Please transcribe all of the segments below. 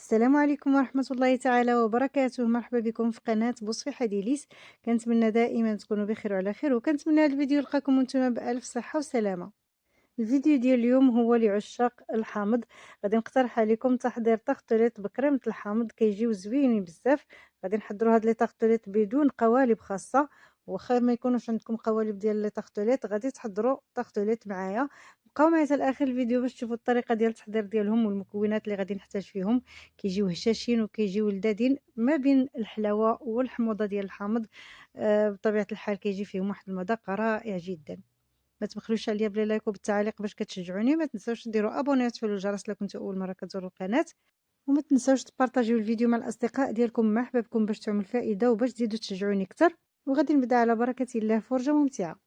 السلام عليكم ورحمة الله تعالى وبركاته. مرحبا بكم في قناة بوصفي ديليس. كنتمنى دائما تكونوا بخير وعلى خير، وكنتمنى هذا الفيديو يلقاكم وانتم بألف صحة وسلامة. الفيديو ديال اليوم هو لعشاق الحامض. غادي نقترح عليكم تحضير تارتليت بكريمة الحامض، كيجيو زوينين بزاف. غادي نحضروا هاد لي تارتليت بدون قوالب خاصة، واخا ما يكونوش عندكم قوالب ديال لي تارتليت غادي تحضروا تارتليت معايا. بقاو معايا حتى لاخر الفيديو باش تشوفوا الطريقه ديال التحضير ديالهم والمكونات اللي غادي نحتاج فيهم. كيجيو هشاشين وكيجيو لذاذين ما بين الحلاوه والحموضه ديال الحامض. بطبيعه الحال كيجي فيهم واحد المذاق رائع جدا. ما تبخلوش عليا بلي لايك وبالتعليق باش كتشجعوني. ما تنساوش ديروا ابوني وتفعلوا الجرس الا كنتوا اول مره كتزوروا القناه، وما تنساوش تبارطاجيو الفيديو مع الاصدقاء ديالكم مع احبابكم باش تعمل فائده وباش تزيدوا تشجعوني اكثر. وغادي نبدا على بركه الله فرجه ممتعه.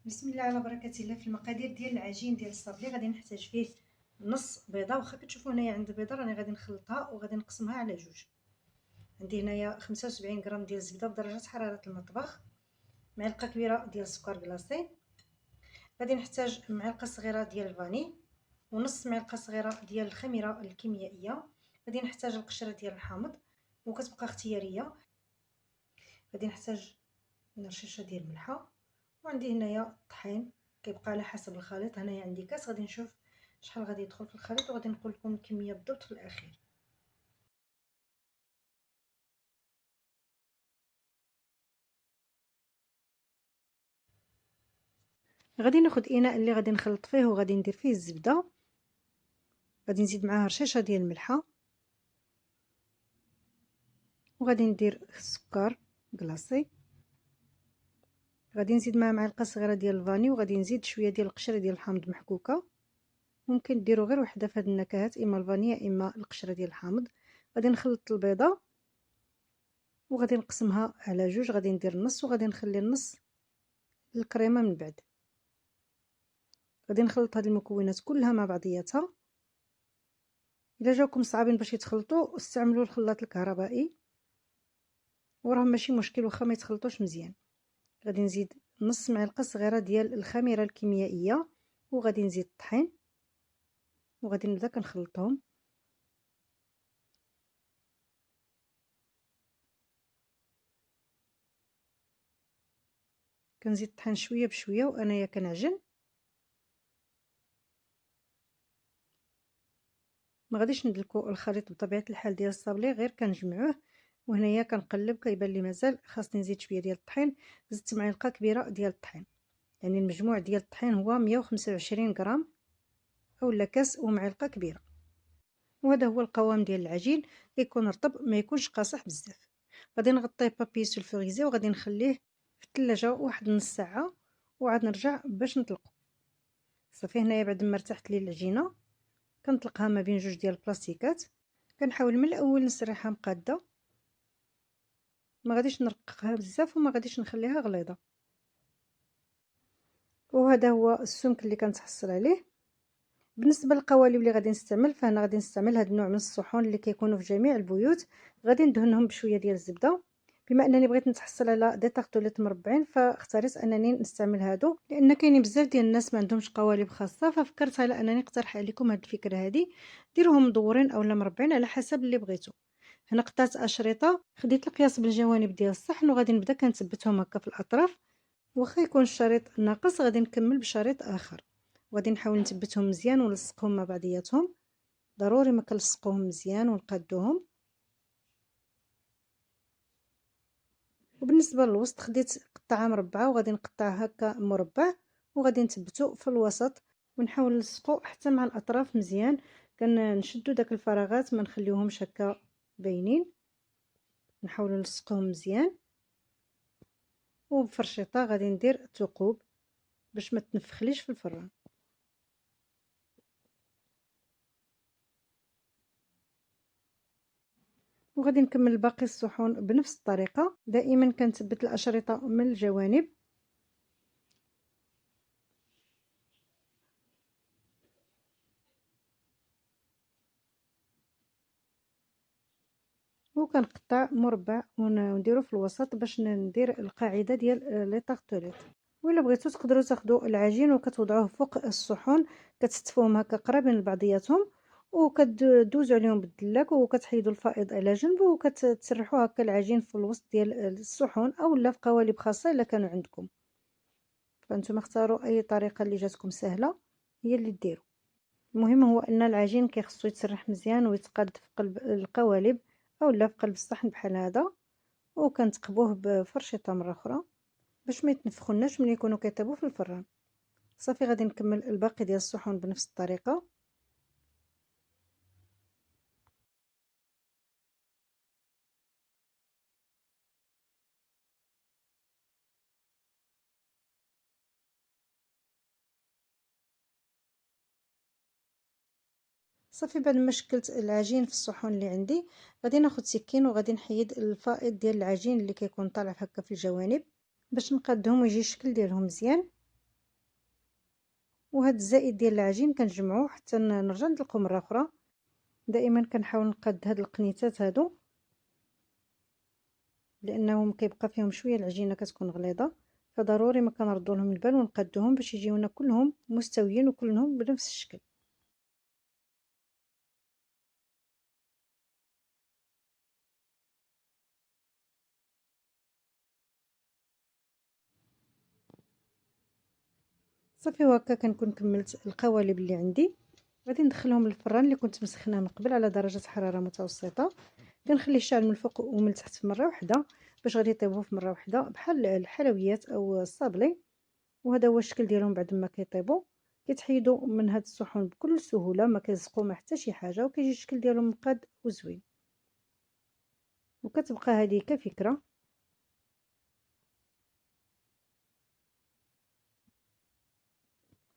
بسم الله على بركه الله. في المقادير ديال العجين ديال الصابلي غادي نحتاج فيه نص بيضه، واخا كتشوفوا هنايا عندي بيضه راني غادي نخلطها وغادي نقسمها على جوج. عندي هنايا 75 غرام ديال الزبده بدرجه حراره المطبخ، معلقه كبيره ديال السكر كلاصي، غادي نحتاج معلقه صغيره ديال الفاني، ونص معلقه صغيره ديال الخميره الكيميائيه. غادي نحتاج القشره ديال الحامض وكتبقى اختياريه. غادي نحتاج رشيشه ديال الملحه، وعندي هنايا الطحين كيبقى على حسب الخليط. هنايا عندي كاس، غادي نشوف شحال غادي يدخل في الخليط وغادي نقول لكم الكميه بالضبط في الاخير. غادي ناخذ اناء اللي غادي نخلط فيه وغادي ندير فيه الزبده، غادي نزيد معاه رشيشه ديال الملحه، وغادي ندير السكر كلاصي، غادي نزيد معاه معلقه صغيره ديال الفاني، وغادي نزيد شويه ديال القشره ديال الحامض محكوكه. ممكن ديروا غير وحده في هاد النكهات، اما الفانيا اما القشره ديال الحامض. غادي نخلط البيضه وغادي نقسمها على جوج، غادي ندير النص وغادي نخلي النص للكريمه من بعد. غادي نخلط هاد المكونات كلها مع بعضياتها. الا جاوكم صعابين باش يتخلطوا استعملوا الخلاط الكهربائي، وراه ماشي مشكل واخا ما يتخلطوش مزيان. غادي نزيد نص معلقه صغيره ديال الخميره الكيميائيه، وغادي نزيد الطحين وغادي نبدا كنخلطهم. كنزيد الطحين شويه بشويه وانايا كنعجن. ما غاديش ندلكو الخليط بطبيعه الحال ديال الصابلي، غير كنجمعوه. وهنايا كنقلب كيبان لي مازال خاصني نزيد شويه ديال الطحين. زدت معلقه كبيره ديال الطحين، يعني المجموع ديال الطحين هو 125 غرام اولا كاس ومعلقه كبيره. وهذا هو القوام ديال العجين، يكون رطب ما يكونش قاصح بزاف. غادي نغطيه بابي سولفوريزي وغادي نخليه في الثلاجه واحد نص ساعه، وعاد نرجع باش نطلقو. صافي هنايا بعد ما ارتاحت لي العجينه كنطلقها ما بين جوج ديال البلاستيكات. كنحاول من الاول نسرحها مقاده، ما غاديش نرققها بزاف وما غاديش نخليها غليظه. وهذا هو السمك اللي كنتحصل عليه. بالنسبه للقوالب اللي غادي نستعمل، فانا غادي نستعمل هذا النوع من الصحون اللي كيكونوا في جميع البيوت. غادي ندهنهم بشويه ديال الزبده. بما انني بغيت نتحصل على دي طارطوليت مربعين فاختاريت انني نستعمل هادو، لان كاينين بزاف ديال الناس ما عندهمش قوالب خاصه، ففكرت على انني نقترح عليكم هاد الفكره هادي. ديروهم مدورين اولا مربعين على حسب اللي بغيتو. هنا قطعت اشرطه، خديت القياس بالجوانب ديال الصحن وغادي نبدا كنثبتهم هكا في الاطراف. واخا يكون الشريط ناقص غادي نكمل بشريط اخر. وغادي نحاول نثبتهم مزيان ونلصقهم مع بعضياتهم. ضروري ما كنلصقوهم مزيان ونقادوهم. وبالنسبه للوسط خديت قطعه مربعه وغادي نقطعها هكا مربع، وغادي نثبتو في الوسط ونحاول نلصقو حتى مع الاطراف مزيان. كنشدو داك الفراغات ما نخليوهمش هكا باينين، نحاول نلصقوهم مزيان. وبفرشيطه غادي ندير ثقوب باش ما تنفخليش في الفران. وغادي نكمل باقي الصحون بنفس الطريقه. دائما كنثبت الاشرطه من الجوانب. وكنقطع مربع ونديرو في الوسط باش ندير القاعده ديال لي طارطوليت. وإلا بغيتو تقدروا تاخدوا العجين وكتوضعوه فوق الصحون، كتستفوهم هكا قرابين لبعضياتهم، وكدوزوا عليهم بالدلاك وكتحيدوا الفائض على جنب، وكتسرحوا هكا العجين في الوسط ديال الصحون اولا في قوالب خاصه الا كانوا عندكم. فانتم اختاروا اي طريقه اللي جاتكم سهله هي اللي ديروا. المهم هو ان العجين كيخصو يتسرح مزيان ويتقاد في قلب القوالب اولا في قلب الصحن بحال هذا، وكنتقبوه بفرشيطه مره اخرى باش ما يتنفخوناش ملي يكونوا كيطيبوا في الفران. صافي غادي نكمل الباقي ديال الصحون بنفس الطريقه. صافي بعد ما شكلت العجين في الصحون اللي عندي، غادي ناخذ سكين وغادي نحيد الفائض ديال العجين اللي كيكون طالع هكا في الجوانب باش نقادهم ويجي الشكل ديالهم مزيان. وهذا الزائد ديال العجين كنجمعوه حتى نرجع ندلقو مره اخرى. دائما كنحاول نقاد هاد القنيتات هادو لانهم كيبقى فيهم شويه العجينه كتكون غليظه، فضروري ما كنردوا لهم البال ونقادوهم باش يجيونا كلهم مستويين وكلهم بنفس الشكل. صافي وهكا كنكون كملت القوالب اللي عندي. غادي ندخلهم للفران اللي كنت مسخناه من قبل على درجه حراره متوسطه. كنخليه يشعل من الفوق ومن التحت في مره واحده باش غادي يطيبوا في مره واحده بحال الحلويات او الصابلي. وهذا هو الشكل ديالهم بعد ما كيطيبوا. كيتحيدوا من هاد الصحون بكل سهوله، ما كيلصقوا ما حتى شي حاجه، وكيجي الشكل ديالهم مقاد وزوين. وكتبقى هذه كفكره.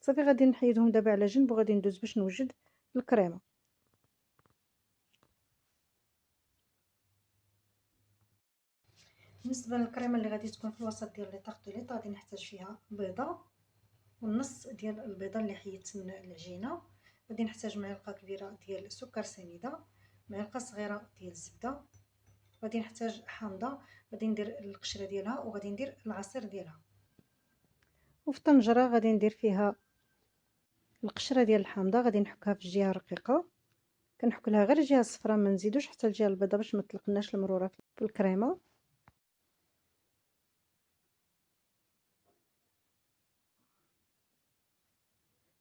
صافي غادي نحيدهم دابا على جنب وغادي ندوز باش نوجد الكريمه. بالنسبه للكريمه اللي غادي تكون في الوسط ديال لي طارطوليط غادي نحتاج فيها بيضه والنص ديال البيضه اللي حيدت من العجينه. غادي نحتاج معلقه كبيره ديال السكر سنيده، معلقه صغيره ديال الزبده، غادي نحتاج حامضه، غادي ندير القشره ديالها وغادي ندير العصير ديالها. وفي طنجره غادي ندير فيها القشره ديال الحامضه، غادي نحكها في الجهه الرقيقه، كنحك لها غير الجهه الصفراء ما نزيدوش حتى الجهه البيضاء باش ما تلقناش المروره في الكريمه.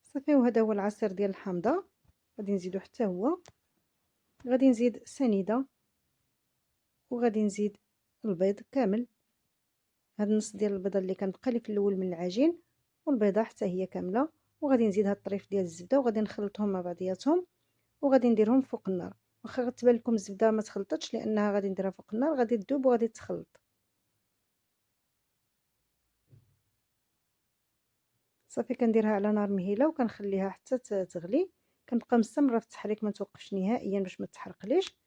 صافي وهذا هو العصير ديال الحامضه، غادي نزيدو حتى هو. غادي نزيد سنيده وغادي نزيد البيض كامل، هاد النص ديال البيضه اللي كان بقى لي في الاول من العجين والبيضه حتى هي كامله. وغادي نزيد هاد الطريف ديال الزبده وغادي نخلطهم مع بعضياتهم وغادي نديرهم فوق النار. واخا غتبان لكم الزبده ما تخلطتش لانها غادي نديرها فوق النار غادي تذوب وغادي تخلط. صافي كنديرها على نار مهيله وكنخليها حتى تغلي. كنبقى مستمره في التحريك ما توقفش نهائيا باش ما تحرقليش.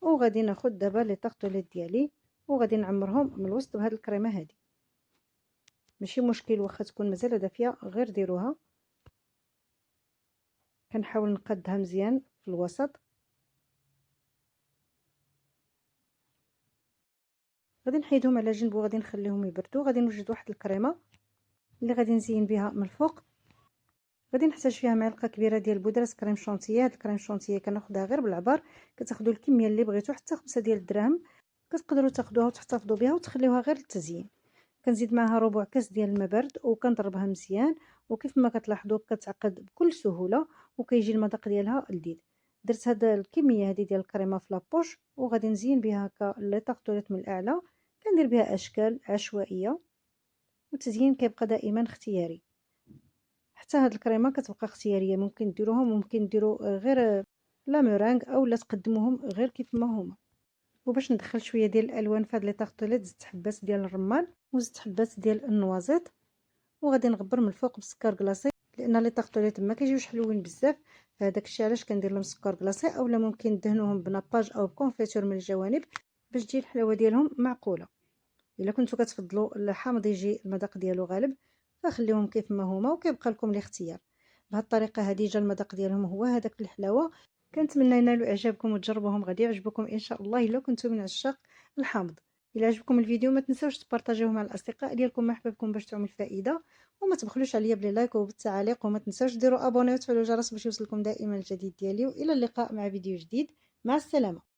وغادي ناخذ دابا لي طارطوليت ديالي وغادي نعمرهم من الوسط بهاد الكريمه هادي. ماشي مشكل واخا تكون مازال دافيه غير ديروها. كنحاول نقادها مزيان في الوسط. غادي نحيدهم على جنب وغادي نخليهم يبردوا. غادي نوجد واحد الكريمه اللي غادي نزين بها من الفوق. غادي نحتاج فيها معلقه كبيره ديال بودره كريم شونتيي. هاد الكريم شونتيي كناخذها غير بالعبار، كتاخذوا الكميه اللي بغيتو حتى 5 ديال الدراهم. كتقدروا تاخذوها وتحتفظوا بها وتخليوها غير للتزيين. كنزيد معها ربع كاس ديال الماء بارد وكنضربها مزيان. وكيف ما كتلاحظوا كتعقد بكل سهوله وكيجي المذاق ديالها لذيذ. درت هاد الكميه هذه ديال الكريمه في لابوش وغادي نزين بها هكا لي طارطوليت من الاعلى. كندير بها اشكال عشوائيه والتزيين كيبقى دائما اختياري. حتى هاد الكريمه كتبقى اختياريه، ممكن ديروهم ممكن ديروا غير لا مورانغ اولا تقدموهم غير كيف ما هما. وباش ندخل شويه ديال الالوان في هاد لي طارطوليت زدت حبات ديال الرمان وزدت حبات ديال النوازيط. وغادي نغبر من الفوق بالسكر كلاصي لان لي طارطوليت ما كيجيوش حلوين بزاف، فهداك الشيء علاش كندير لهم سكر كلاصي اولا ممكن ندهنوهم بناباج او بكونفيتور من الجوانب باش تجي الحلاوه ديالهم معقوله. الا كنتو كتفضلوا الحامض يجي المذاق ديالو غالب فخليهم كيف ما هما وكيبقى لكم الاختيار. بهذه الطريقه هذه جا المذاق ديالهم هو هذاك الحلاوه. كنتمنى ينالوا اعجابكم وتجربوهم غادي يعجبكم ان شاء الله الا كنتم من عشاق الحامض. الى عجبكم الفيديو ما تنساوش تبارطاجيوه مع الاصدقاء ديالكم مع احبابكم باش تعم الفائده، وما تبخلوش عليا بلي لايك وبالتعاليق، وما تنساوش ديروا ابوني وتفعلوا الجرس باش يوصلكم دائما الجديد ديالي. والى اللقاء مع فيديو جديد، مع السلامه.